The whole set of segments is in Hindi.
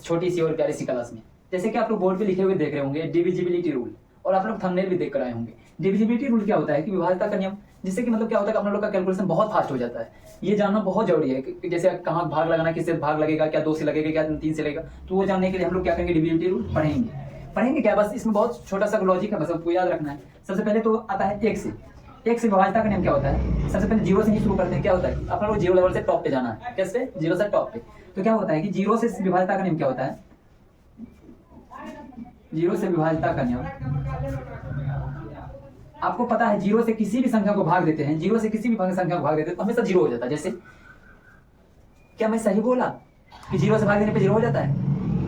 छोटी सी और प्यारी सी क्लास में। जैसे कि आप लोग बोर्ड पे लिखे हुए देख रहे होंगे डिविजिबिलिटी रूल, और आप लोग थंबनेल भी देख कर आए होंगे। डिविजिबिलिटी रूल क्या होता है कि विभाज्यता का नियम, जिससे कि मतलब क्या होता है कि अपना लोग का कैलकुलेशन बहुत फास्ट हो जाता है। ये जानना बहुत जरूरी है कि जैसे कहाँ भाग लगाना, किससे भाग लगेगा, क्या 2 से लगेगा, क्या 3 से लगेगा, तो वो जानने के लिए हम लोग क्या करेंगे, डिविजिबिलिटी रूल पढ़ेंगे क्या, बस इसमें बहुत छोटा सा लॉजिक है, बस आपको याद रखना है। सबसे पहले तो आता है एक से विभाज्यता का नियम क्या होता है। सबसे पहले जीरो से ही शुरू करते हैं। क्या होता है अपना लोग जीरो लेवल से टॉप पे जाना है, कैसे, जीरो से टॉप पे। तो क्या होता है कि जीरो से विभाज्यता का नियम क्या होता है, जीरो से विभाज्यता का नियम आपको पता है, जीरो से किसी भी संख्या को भाग देते हैं, जीरो से किसी भी संख्या को भाग देते हैं तो हमेशा जीरो हो जाता है। जैसे क्या मैं सही बोला कि जीरो से भाग देने पे जीरो हो जाता है?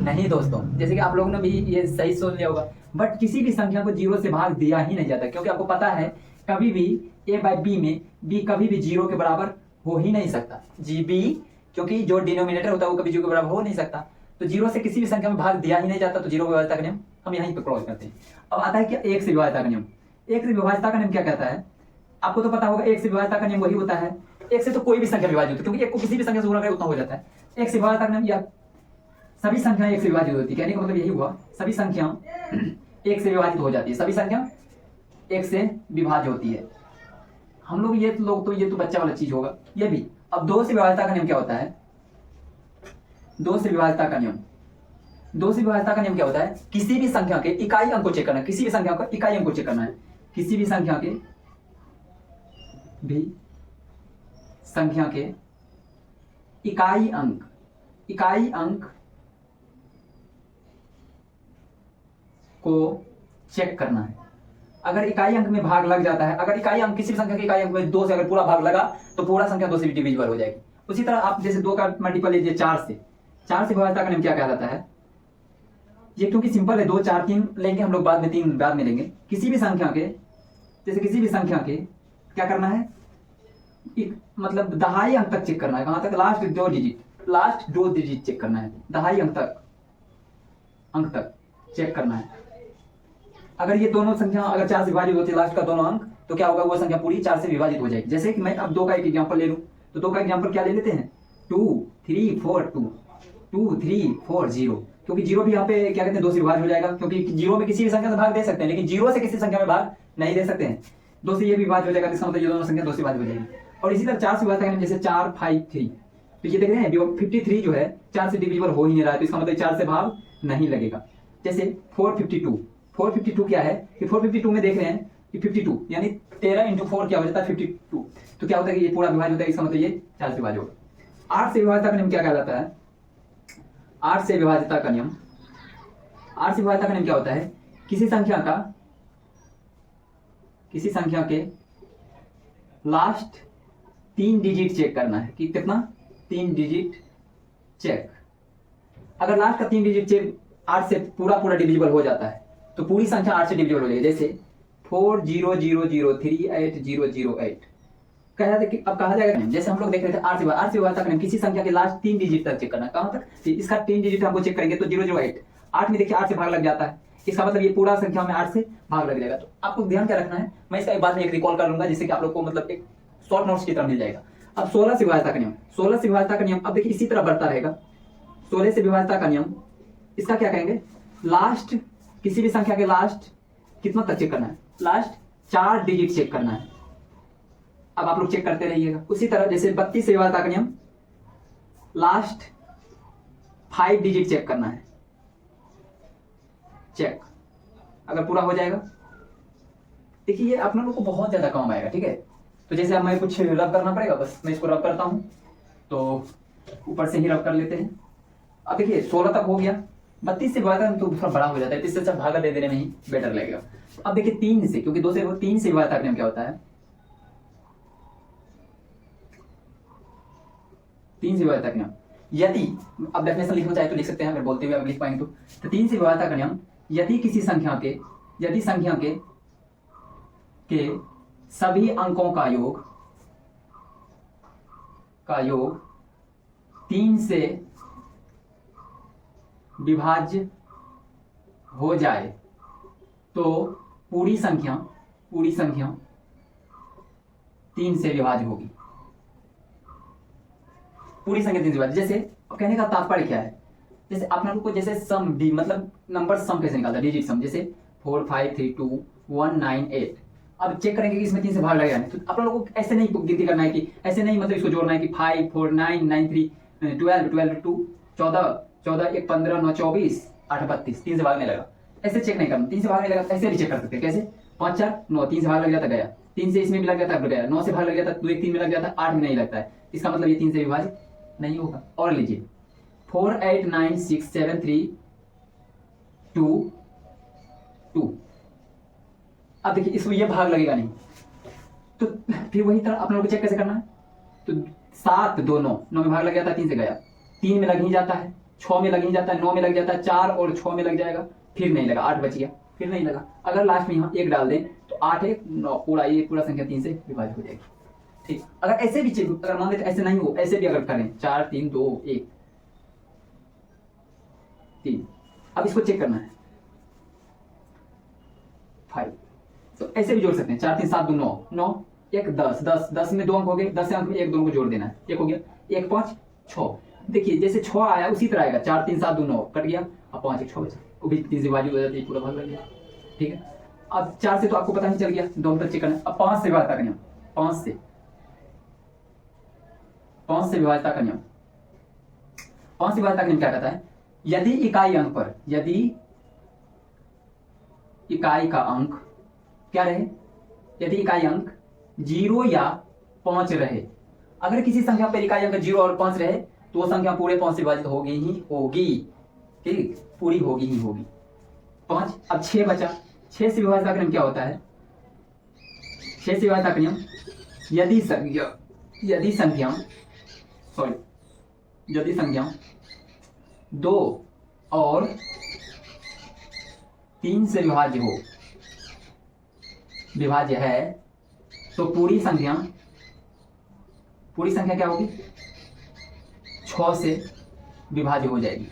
नहीं दोस्तों, जैसे कि आप लोगों ने भी ये सही सुन लिया होगा, बट किसी भी संख्या को जीरो से भाग दिया ही नहीं जाता, क्योंकि आपको पता है कभी भी a बाई बी में b कभी भी जीरो के बराबर हो ही नहीं सकता। जी बी, क्योंकि जो डिनोमिनेटर होता है वो कभी जीरो के बराबर हो नहीं सकता, तो जीरो से किसी भी संख्या में भाग दिया ही नहीं जाता, तो जीरो विभाज्यता का नियम हम यहीं पे क्रॉस करते हैं। अब आता है क्या एक से विभाज्यता का नियम। एक से विभाज्यता का नियम क्या कहता है, आपको तो पता होगा, एक से विभाज्यता का नियम वही होता है, एक से तो कोई भी संख्या विभाजित होती है, क्योंकि एक को किसी भी संख्या से गुणा करें उतना हो जाता है। एक से विभाज्यता का नियम या सभी संख्याएं एक से विभाजित होती है, कहने का मतलब यही हुआ, सभी संख्या एक से विभाजित हो जाती है, सभी संख्या एक से विभाज्य होती है। हम लोग ये तो बच्चा वाला चीज होगा ये भी। अब दो से विभाज्यता का नियम क्या होता है, दो से विभाज्यता का नियम, दो से विभाज्यता का नियम क्या होता है, किसी भी संख्या के इकाई अंक को चेक करना है, किसी भी संख्या का इकाई अंक को चेक करना है, किसी भी संख्या के इकाई अंक को चेक करना है। अगर इकाई अंक में भाग लग जाता है, अगर इकाई अंक किसी भी संख्या के इकाई अंक में 2 से अगर पूरा भाग लगा तो पूरा संख्या 2 से डिविजिबल हो जाएगी। उसी तरह आप जैसे 2 का मल्टीपल लीजिए 4 से विभाज्यता का नियम क्या कहलाता है, ये क्योंकि सिंपल है, 2 4 3 लेंगे हम लोग, बाद में 3 बाद में लेंगे। किसी भी संख्या के क्या करना है, मतलब दहाई अंक तक चेक करना है, कहां तक, लास्ट दो डिजिट चेक करना है, दहाई अंक तक चेक करना है। अगर ये दोनों संख्या अगर 4 से विभाजित होती है, लास्ट का दोनों अंक, तो क्या होगा, वो संख्या पूरी 4 से विभाजित हो जाएगी। जैसे कि मैं अब 2 का एक एग्जांपल ले लूं, तो 2 का एग्जांपल क्या ले लेते हैं, 2 3 4 2 2 3 4 0, क्योंकि जीरो भी यहाँ पे क्या कहते हैं 2 से विभाजित हो जाएगा, क्योंकि जीरो में किसी भी संख्या से भाग दे सकते हैं, लेकिन जीरो से किसी संख्या में भाग नहीं दे सकते हैं। 2 से ये भी विभाजित हो जाएगा, इसका मतलब ये दोनों संख्या 2 से विभाजित हो जाएगी। और इसी तरह 4 से विभाजित करेंगे, जैसे 4 5 3, तो ये देख रहे हैं 53 जो है 4 से डिविजिबल हो ही नहीं रहा है, तो इसका मतलब 4 से भाग नहीं लगेगा। जैसे 452 क्या है कि 452 में देख रहे हैं कि 52 यानी 13 × 4 क्या हो जाता है 52, तो क्या होता है कि ये पूरा विभाजित होता है, इसका मतलब ये 4 से विभाजित होगा। 8 से विभाज्यता का नियम क्या कहलाता है, 8 से विभाज्यता का नियम क्या होता है, किसी संख्या के लास्ट 3 डिजिट चेक करना है, कि कितना, 3 डिजिट चेक। अगर लास्ट का 3 डिजिट चेक 8 से पूरा डिविजिबल हो जाता है, तो पूरी संख्या 8 से डिविजिबल हो जाएगी। जैसे 400038 कहा जाए कि अब कहा जाएगा, जैसे हम लोग देख रहे थे 8 से विभाज्यता का नियम, किसी संख्या के लास्ट 3 डिजिट तक चेक करना, कहां तक, इसका 3 डिजिट हमको चेक करेंगे तो 008, 8 में देखिए 8 से भाग लग जाता है, इसका मतलब ये पूरा संख्या में 8 से भाग लग जाएगा। तो आपको ध्यान क्या रखना है, मैं इसका एक बाद में एक रिकॉल कर लूंगा, जिससे कि आप लोग को मतलब एक शॉर्ट नोट्स की तरह मिल जाएगा। अब 16 से विभाज्यता का नियम, अब देखिए इसी तरह बढ़ता रहेगा। 16 से विभाज्यता का नियम, इसका क्या कहेंगे, लास्ट किसी भी संख्या के लास्ट कितना तक चेक करना है, लास्ट 4 डिजिट चेक करना है। अब आप लोग चेक करते रहिएगा। उसी तरह जैसे 32 से विभाज्यता का नियम, लास्ट 5 डिजिट चेक करना है, चेक अगर पूरा हो जाएगा, देखिए ये आप लोगों को बहुत ज्यादा काम आएगा, ठीक है। तो जैसे अब मैं कुछ रब करना पड़ेगा, बस मैं इसको रब करता हूं, तो ऊपर से ही रब कर लेते हैं। अब देखिए 16 तक हो गया, 32 से विभाज्यता तो थोड़ा बड़ा हो जाता है, इससे अच्छा भागा दे देने में ही बेटर लगेगा। अब देखिए 3 से, क्योंकि 3 से विभाज्यता का नियम क्या होता है, 3 से विभाज्यता का नियम, यदि अब डेफिनेशन लिखना चाहे तो लिख सकते हैं, अगर बोलते हुए आप लिख पाएंगे तो 3 से विभाज्यता का नियम, यदि किसी संख्या के सभी अंकों का योग 3 से विभाज्य हो जाए तो पूरी संख्या 3 से विभाज्य होगी, पूरी संख्या 3 से विभाज्य। जैसे कहने का तात्पर्य क्या है, जैसे आप लोगों को जैसे सम डी मतलब नंबर सम कैसे निकालता है, डिजिट सम, जैसे 4 5 3 2 1 9 8। अब चेक करेंगे कि इसमें 3 से भाग लगेगा नहीं, तो आप लोगों को ऐसे नहीं गिनती करना है कि ऐसे नहीं, मतलब इसको जोड़ना है कि 5 4 9 9 3 12 12 2 14 14 1 15 9 24 8 32, 3 से भाग नहीं लगा, ऐसे चेक नहीं करना। 3 से भाग नहीं लगा ऐसे भी चेक कर सकते हैं, कैसे 5 4 9, 3 से भाग लग जाता गया, 3 से इसमें भी लग जाता गया, 9 से भाग लग जाता 2 1 3 में लग जाता, 8 में नहीं लगता है, इसका मतलब ये 3 से विभाजित नहीं होगा। और लीजिए 4 8 9 6 7 3 2 2। अब देखिए इसमें ये भाग लगेगा नहीं, तो फिर वही तरह आप लोगों को चेक कैसे करना है, तो 7 2 9, 9 में भाग लग जाता है, 3 से गया, 3 में लग ही जाता है, 6 में लग ही जाता है, 9 में लग जाता है, 4 और 6 में लग जाएगा, फिर नहीं लगा, 8 बच गया, फिर नहीं लगा। अगर लास्ट में यहाँ 1 डाल दें तो 8 1 9 पूरा, ये पूरा संख्या 3 से विभाजित हो जाएगी। ठीक, अगर ऐसे भी अगर मान लेते ऐसे नहीं हो, ऐसे भी अगर करें 4 3 2 1 3, अब इसको चेक करना है 5, तो ऐसे भी जोड़ सकते हैं, 4 3 7 2 9 9 1 10 10 10 में 2 अंक हो गए, 10 अंक में 1 2 को जोड़ देना है, 1 हो गया, 1 5 6। देखिए जैसे 6 आया उसी तरह आएगा, 4 3 7 2 9 कट गया, अब 5 1 6 बचा, वो भी 3 से विभाजित हो जाती है, पूरा भाग लग गया। ठीक है, अब 4 से तो आपको पता नहीं चल गया, दोनों तरफ चेक करना है। अब 5 से विभाजता का नियम, 5 से विभाजता का नियम, 5 से विभाजता का नियम क्या कहता है, यदि इकाई अंक पर, यदि इकाई का अंक क्या रहे, यदि इकाई अंक 0 या 5 रहे, अगर किसी संख्या पर इकाई अंक 0 और 5 रहे तो वो संख्या पूरे 5 से विभाजित होगी ही होगी, ठीक, पूरी होगी ही होगी। 5, अब 6 बचा, 6 से विभाजता का नियम क्या होता है, 6 से विभाजता का नियम, यदि संख्या 2 और 3 से विभाज्य है तो पूरी संख्या क्या होगी, 6 से विभाज्य हो जाएगी।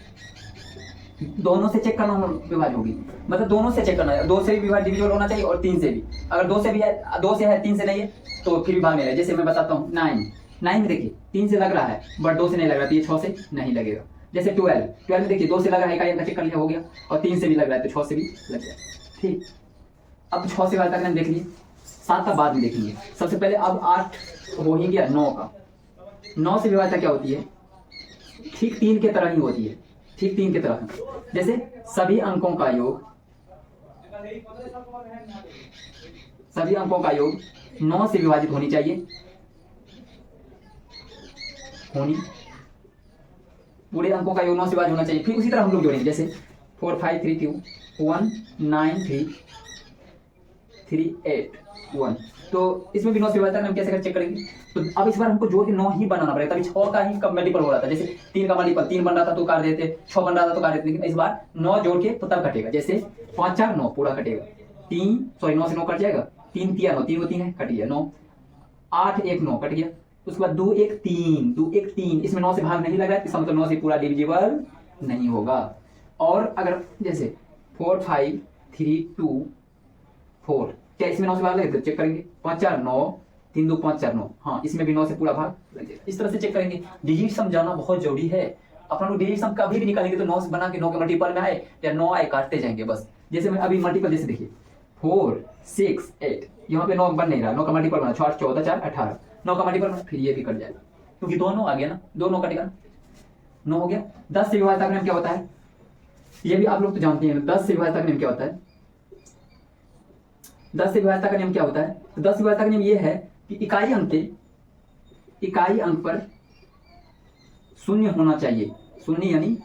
दोनों से चेक करना विभाज्य होगी, मतलब दोनों से चेक करना है, 2 से भी विभाज्य डिविजिबल होना चाहिए और 3 से भी। अगर 2 से भी है, 2 से है 3 से नहीं है तो फिर विभाग नहीं है। जैसे मैं बताता हूँ 9 में देखिए 3 से लग रहा है बट 2 से नहीं लग रहा, तो ये 6 से नहीं लगेगा। जैसे 12 में देखिए 2 से लग रहा है, इकाई अंक चेक कर लिया, हो गया, और 3 से भी लग रहा है तो 6 से भी लग गया। ठीक, अब 6 से तक हम देख लिए, 7 का बाद में देखेंगे। सबसे पहले अब 8 हो ही गया, 9 का, 9 से विभाज्यता क्या होती है, ठीक 3 के तरह ही होती है, ठीक 3 के तरह। जैसे सभी अंकों का योग 9 से विभाजित होनी चाहिए, पूरे अंकों का योग 9 से विभाजित होना चाहिए। फिर उसी तरह हम लोग जोड़ेंगे, जैसे 4 5 3 2 1 9 3 3 8 1, तो इसमें भी 9 से विभाजित हम कैसे चेक करेंगे। तो अब इस बार हमको जोड़ के 9 ही बनाना पड़ेगा, तभी 6 का ही कब मल्टीपल हो रहा था। जैसे 3 का मल्टीपल 3 बन रहा था तो काट देते, 6 बन रहा था तो काट देते, लेकिन इस बार 9 जोड़ के तो तब कटेगा। जैसे 5 4 9 पूरा कटेगा, 9 से 9 कट जाएगा, 3 3 9, 3 को 3 है कट गया 9, 8 1 9 कट गया, उसके बाद 2 1 3, इसमें 9 से भाग नहीं लग रहा है, इसका मतलब 9 से पूरा डिविजिबल नहीं होगा। और अगर जैसे 4 5 3 2 4, क्या इसमें 9 से भाग लगे, चेक करेंगे, 5 4 9 3 2 5 4 9, हाँ इसमें भी 9 से पूरा भाग लग जाएगा। इस तरह से चेक करेंगे। डिजिट सम जानना बहुत जरूरी है। अपन लोग डिजिट सम कभी भी निकालेंगे तो 9 से बना के 9 के मल्टीपल में आए या 9 आए काटते जाएंगे बस। जैसे मैं अभी मल्टीपल, जैसे देखिए 4 6 8, यहाँ पे 9 बन नहीं रहा, 9 का मल्टीपल बना 6 14 4 18, 9 का मल्टीपल बना, फिर ये भी कट जाएगा क्योंकि 2 9 आ गया ना, 2 9 कटेगा, 9 हो गया। 10 से विभाज्यता का नियम क्या होता है, ये भी आप लोग तो जानते हैं। 10 से विभाज्यता का नियम क्या होता है, 10 से विभाज्यता का नियम क्या होता है, तो 10 से विभाज्यता का नियम ये है कि इकाई अंक पर शून्य होना चाहिए, शून्य यानी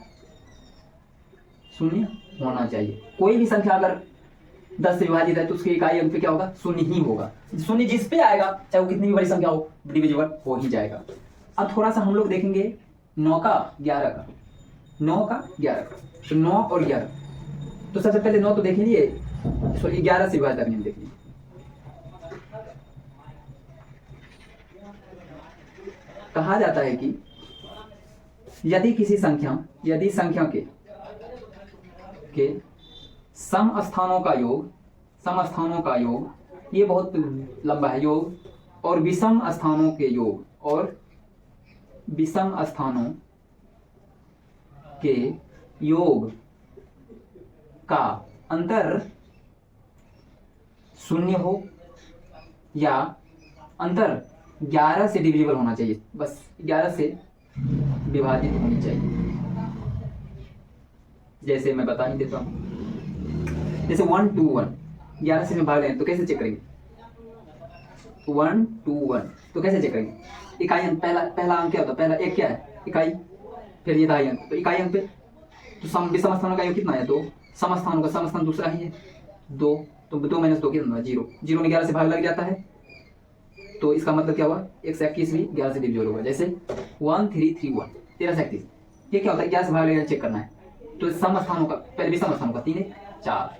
शून्य होना चाहिए। कोई भी संख्या अगर 10 से विभाजित है तो उसके इकाई अंक पे क्या होगा, शून्य ही होगा। शून्य जिस पे आएगा चाहे वो कितनी भी बड़ी संख्या हो, डिविजिबल हो ही जाएगा। अब थोड़ा सा हम लोग देखेंगे 9 का 11 का, 9 का 11 का, तो 9 और 11, तो सबसे पहले 9 तो देख लीजिए, सॉरी 11 से विभाज्यता का नियम देख लीजिए। कहा जाता है कि यदि किसी संख्या के सम स्थानों का योग, ये बहुत लंबा है योग, और विषम स्थानों के योग, और विषम स्थानों के योग का अंतर शून्य हो या अंतर 11 से डिविजिबल होना चाहिए, बस 11 से विभाजित होनी चाहिए। जैसे मैं बता ही देता हूं, जैसे 1 2 1 11 से भाग लें तो कैसे चेक करेंगे? 1 2 1 तो कैसे चेक करेंगे? इकाई अंक, पहला अंक क्या होता है? पहला एक क्या है? इकाई, फिर ये दहाई अंक, तो इकाई अंक पे तो विषम स्थानों का योग कितना है? 2। समस्थानों का समस्थान दूसरा ही है 2, तो 2 - 2 कितना? 0। 0 में 11 से भाग लग जाता है, तो इसका मतलब क्या हुआ? 121 भी 11 से डिविजिबल होगा। जैसे 1 3 3 1 13 से 31, ये क्या होता है? 11 से भाग लगेगा, चेक करना है। तो समस्थानों का, पहले विषम स्थानों का 3 1 4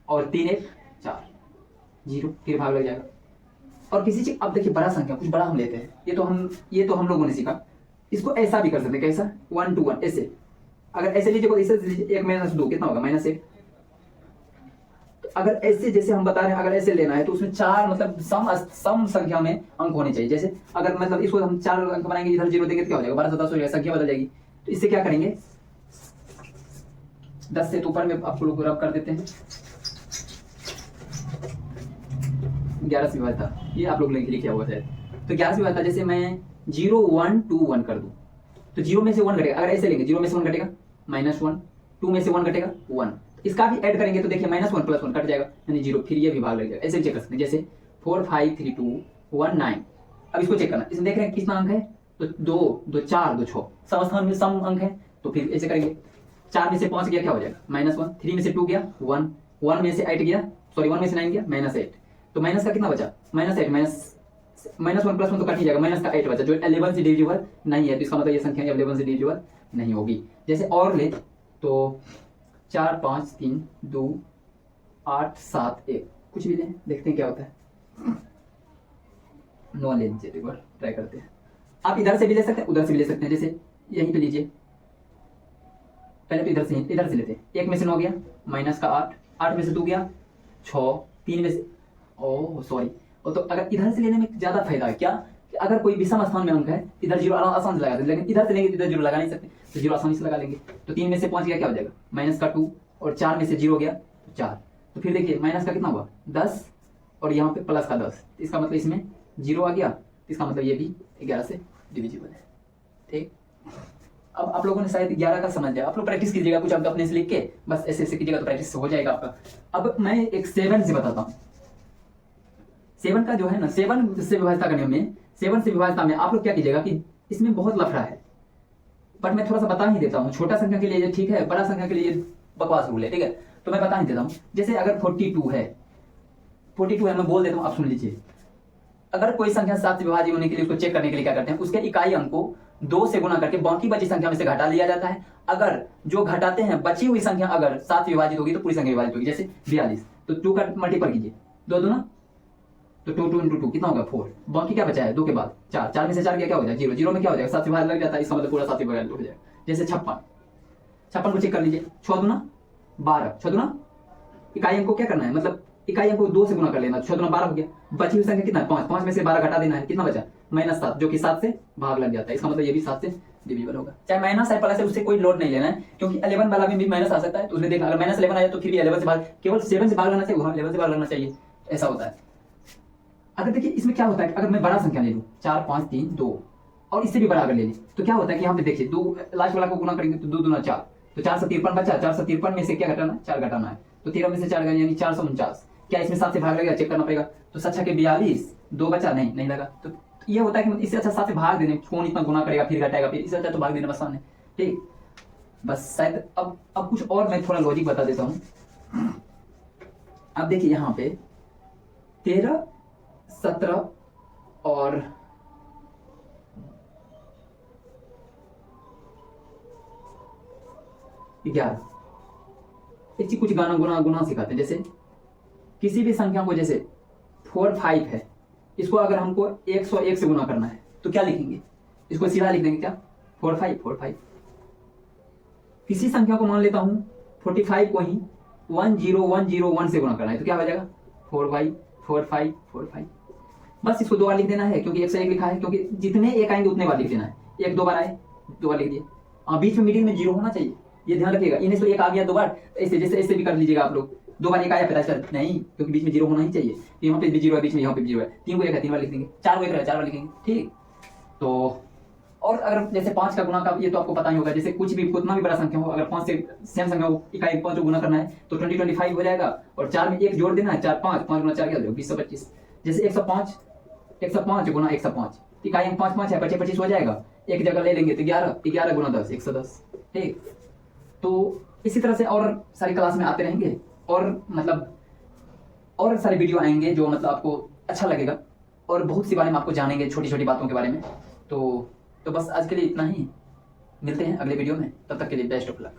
और 3 1 4 0, फिर भाग लग जाएगा। और किसी चीज, अब देखिए बड़ा संख्या, कुछ बड़ा हम लेते हैं, ये तो हम लोगों ने सीखा। इसको ऐसा भी कर सकते हैं, कैसा? 1 2 1 ऐसे। अगर ऐसे लीजिए, इसे लीजिए, 1 - 2 कितना होगा? -1। तो अगर ऐसे, जैसे हम बता रहे हैं, अगर ऐसे लेना है तो उसमें 4 मतलब सम संख्या में अंक होने चाहिए। जैसे अगर मतलब इसको हम 4 अंक बनाएंगे, इधर 0 देंगे तो क्या हो जाएगा? 12 से 10 हो जाएगा, संख्या बदल जाएगी। तो इससे क्या करेंगे? 10 से तो ऊपर में आपको लोग रब कर देते हैं, 11 से विभाजित, ये आप लोग लिखे हुआ है। तो 11 से विभाजित, जैसे मैं 0 1 2 1 कर दूं तो 0 में से 1 घटेगा। अगर ऐसे लेंगे, 0 में से 1 घटेगा -1, 2 में से 1 घटेगा 1, इसका भी ऐड करेंगे तो देखिए -1 + 1 कट जाएगा, यानी 0, फिर ये भी भाग लग जाएगा। ऐसे चेक कर सकते हैं, जैसे 4 5 3 2 1 9। अब इसको चेक करना, इसमें देख रहे हैं कितना अंक है? तो 2 2 4 2 6, समस्थान में सम अंक है। तो फिर ऐसे करेंगे, 4 में से 5 गया, क्या हो जाएगा? -1, 3 में से 2 गया 1, 1 में से 8 गया, सॉरी 1 में से 9 गया -8, तो माइनस का कितना बचा? -8 -1 + 1 तो कट ही जाएगा, माइनस का 8 बचा, जो 11 से डिविजिबल नहीं है। तो इसका मतलब ये संख्या 11 से डिविजिबल नहीं होगी। जैसे और ले तो 4 5 3 2 8 7 1, कुछ भी लें, देखते हैं क्या होता है। 9 ले लीजिए, एक बार ट्राई करते हैं। आप इधर से भी ले सकते हैं, उधर से भी ले सकते हैं। जैसे यहीं पे लीजिए, पहले तो इधर से लेते हैं। 1 में से 9 गया, -8, 8 में से 2 गया 6, 3 में से, ओह सॉरी, तो अगर इधर से लेने में ज्यादा फायदा है क्या? कि अगर कोई विषम स्थान में अंक है, इधर 0 आसान से लगा देंगे, लेकिन इधर से लेंगे तो इधर 0 लगा नहीं सकते, तो 0 आसानी से लगा लेंगे। तो 3 में से 5 गया, क्या हो जाएगा? -2, और 4 में से 0 गया तो 4, तो फिर देखिए माइनस का कितना हुआ? 10, और यहाँ पे प्लस का 10, इसका मतलब इसमें 0 आ गया, इसका मतलब ये भी 11 से डिविजिबल है। ठीक, अब आप लोगों ने शायद 11 का समझ लिया। आप लोग प्रैक्टिस कीजिएगा, कुछ आप अपने से लिख के बस ऐसे ऐसे कीजिएगा तो प्रैक्टिस हो जाएगा आपका। अब मैं एक 7 से बताता हूँ। 7 का जो है ना, 7 से विभाजिता करने में, 7 से विभाजिता में आप लोग क्या कीजिएगा कि इसमें बहुत लफड़ा है, बट मैं थोड़ा सा बता ही देता हूँ। छोटा संख्या के लिए ये ठीक है, बड़ा संख्या के लिए बकवास रूल है, ठीक है, तो मैं बता ही देता हूँ। जैसे अगर 42 है, मैं बोल देता हूँ, आप सुन लीजिए। अगर कोई संख्या 7 से विभाजित होने के लिए उसको चेक करने के लिए क्या करते हैं? उसके इकाई अंक को 2 से गुणा करके बाकी बची संख्या में से घटा लिया जाता है। अगर जो घटाते हैं, बची हुई संख्या अगर 7 से विभाजित होगी तो पूरी संख्या विभाजित होगी। जैसे 42, तो 2 का मल्टीपल कीजिए, 2 दूना तो 2 2 × 2 कितना होगा? 4, बाकी क्या बचा है? 2 के बाद 4, 4 में से 4 गया, क्या हो जाएगा? 0, 0 में क्या हो जाएगा? 7 से विभाजित लग जाता है, इसका मतलब पूरा 7 से विभाजित हो जाएगा। जैसे 56 को चेक कर लीजिए, 6 दूना 12, 6 दूना इकाई अंक को क्या करना है? मतलब इकाई अंक को 2 से गुणा कर लेना, 6 दूना 12 हो गया। बची हुई संख्या कितना है? 5, 5 में से 12 घटा देना है, कितना बचा? -7, जो कि 7 से भाग लग जाता है, इसका मतलब ये भी 7 से डिविजिबल होगा। चाहे माइनस है प्लस है, उससे कोई लोड नहीं लेना है, क्योंकि 11 वाला में भी माइनस आ सकता है। तो उसने देखा अगर -11 आया तो फिर भी 11 से भाग, केवल 7 से भाग लेना चाहिए, वहां 11 से भाग लेना चाहिए, ऐसा होता है। अगर देखिए इसमें क्या होता है, अगर मैं बड़ा संख्या ले लूं 4 5 3 2 और इससे भी बड़ा अगर ले ली तो क्या होता है कि यहाँ पे देखिए 2 लास्ट वाला को गुना करेंगे तो 2 दूना 4, तो 453 बचा। 453 में से क्या घटाना है? 4 घटाना है, तो 13 में से 4 गया यानी 449। क्या इसमें 7 से भाग लगेगा? चेक करना पड़ेगा। तो 7 के 42, 2 बचा, नहीं लगा। तो ये होता है कि इससे अच्छा 7 से भाग देने, कौन इतना गुना करेगा फिर घटाएगा, फिर इससे अच्छा तो भाग देना आसान है। ठीक, बस शायद अब कुछ और मैं थोड़ा लॉजिक बता देता हूँ। अब देखिए यहाँ पे 13 17 और 11 एक चीज कुछ गुना सिखाते हैं। जैसे किसी भी संख्या को, जैसे 4 5 है, इसको अगर हमको 101 से गुना करना है तो क्या लिखेंगे? इसको सीधा लिख देंगे, क्या? 4 5। किसी संख्या को मान लेता हूं 45 को ही 10101 से गुना करना है तो क्या हो जाएगा? 4 5। बस इसको 2 बार लिख देना है, क्योंकि 101 लिखा है, क्योंकि जितने एक आएंगे उतने बार लिख देना है। 1 2 बार आए, 2 बार लिख दिए। बीच में मीडियम में 0 होना चाहिए, ये ध्यान रखिएगा। इन्हें तो एक आ गया 2 बार, ऐसे जैसे ऐसे भी कर लीजिएगा आप लोग। 2 बार एक आया पता चल नहीं, क्योंकि बीच में जीरो होना ही चाहिए। तो यहाँ पे भी जीरो है, बीच में यहाँ पे भी जीरो है। 3 को 1 है 3 बार लिख देंगे, 4 को 1 है 4 बार लिखेंगे, ठीक। तो और अगर जैसे 5 का गुना का, ये तो आपको पता ही होगा, जैसे कुछ भी कितना भी बड़ा संख्या हो, अगर 5 से सेम संख्या हो, इकाई 5 को गुना करना है तो 25 हो जाएगा। और 4 में 1 जोड़ देना है, 4 5 5 गुना 4 क्या हो जाएगा 225। जैसे 105 गुना 105, इकाई 5 5 है, 25 हो जाएगा। एक जगह ले लेंगे तो 11 गुना 10 110, ठीक। तो इसी तरह से और सारी क्लास में आते रहेंगे, और मतलब और सारे वीडियो आएंगे जो मतलब आपको अच्छा लगेगा, और बहुत सी बारे में आपको जानेंगे, छोटी छोटी बातों के बारे में। तो बस आज के लिए इतना ही, मिलते हैं अगले वीडियो में, तब तक के लिए बेस्ट ऑफ लक।